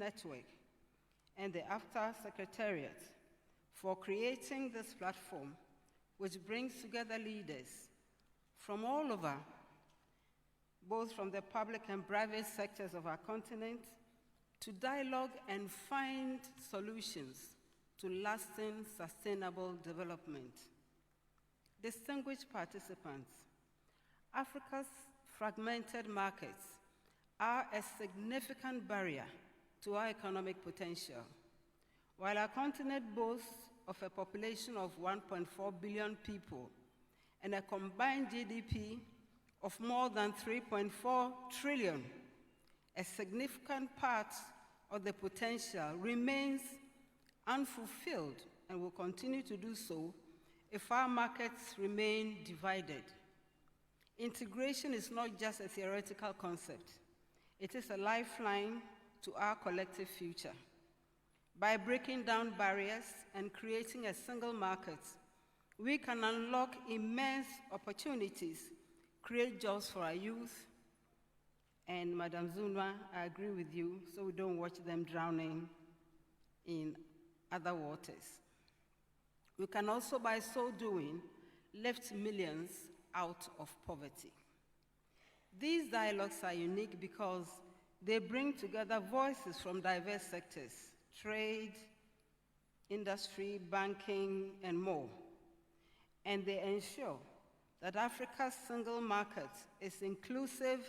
Network and the AFTA Secretariat for creating this platform, which brings together leaders from all over, both from the public and private sectors of our continent, to dialogue and find solutions to lasting, sustainable development. Distinguished participants, Africa's fragmented markets are a significant barrier to our economic potential. While our continent boasts of a population of 1.4 billion people and a combined GDP of more than 3.4 trillion, a significant part of the potential remains unfulfilled and will continue to do so if our markets remain divided. Integration is not just a theoretical concept. It is a lifeline to our collective future. By breaking down barriers and creating a single market, we can unlock immense opportunities, create jobs for our youth, and Madam Zuma, I agree with you, so we don't watch them drowning in other waters. We can also, by so doing, lift millions out of poverty. These dialogues are unique because they bring together voices from diverse sectors: trade, industry, banking, and more. And they ensure that Africa's single market is inclusive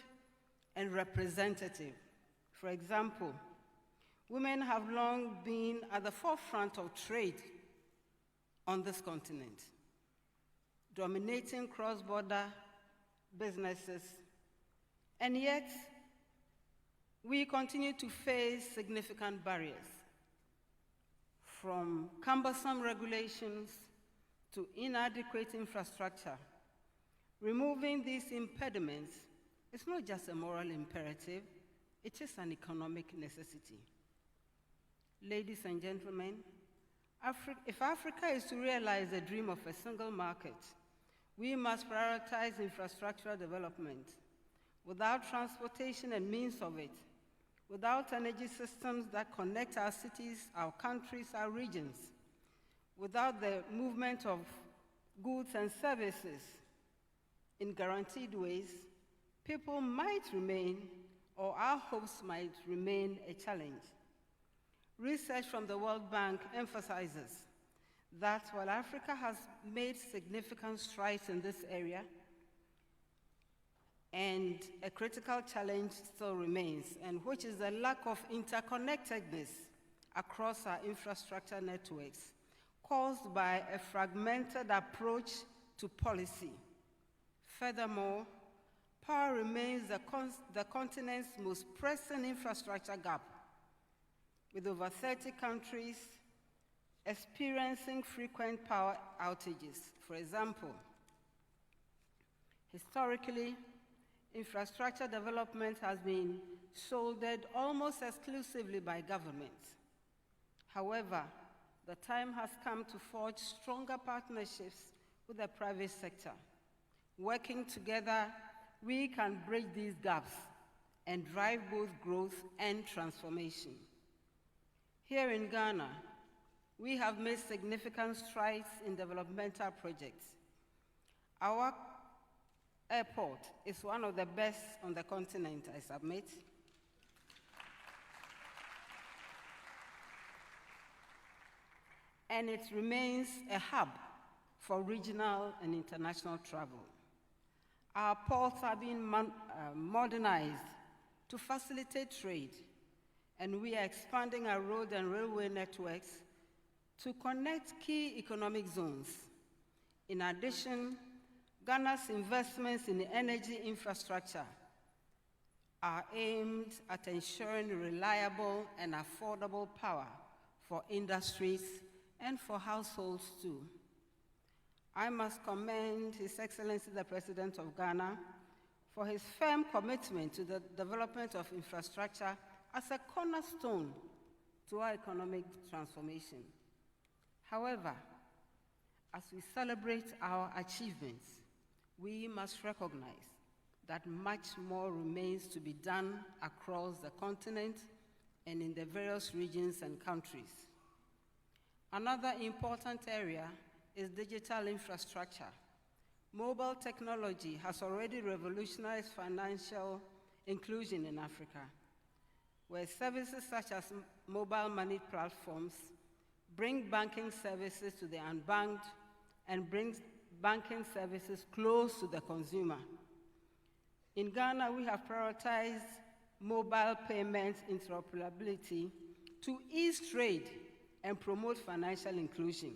and representative. For example, women have long been at the forefront of trade on this continent, dominating cross-border businesses, and yet we continue to face significant barriers, from cumbersome regulations to inadequate infrastructure. Removing these impediments is not just a moral imperative, it is an economic necessity. Ladies and gentlemen, if Africa is to realize the dream of a single market, we must prioritize infrastructural development. Without transportation and means of it, without energy systems that connect our cities, our countries, our regions, without the movement of goods and services in guaranteed ways, people might remain, or our hopes might remain, a challenge. Research from the World Bank emphasizes that while Africa has made significant strides in this area, and a critical challenge still remains, and which is the lack of interconnectedness across our infrastructure networks, caused by a fragmented approach to policy. Furthermore, power remains the continent's most pressing infrastructure gap, with over 30 countries experiencing frequent power outages. For example, historically, infrastructure development has been shouldered almost exclusively by governments. However, the time has come to forge stronger partnerships with the private sector. Working together, we can bridge these gaps and drive both growth and transformation. Here in Ghana, we have made significant strides in developmental projects. Our airport is one of the best on the continent, I submit. And it remains a hub for regional and international travel. Our ports are being modernized to facilitate trade, and we are expanding our road and railway networks to connect key economic zones. In addition, Ghana's investments in energy infrastructure are aimed at ensuring reliable and affordable power for industries and for households too. I must commend His Excellency the President of Ghana for his firm commitment to the development of infrastructure as a cornerstone to our economic transformation. However, as we celebrate our achievements, we must recognize that much more remains to be done across the continent and in the various regions and countries. Another important area is digital infrastructure. Mobile technology has already revolutionized financial inclusion in Africa, where services such as mobile money platforms bring banking services to the unbanked and brings banking services close to the consumer. In Ghana, we have prioritized mobile payments interoperability to ease trade and promote financial inclusion.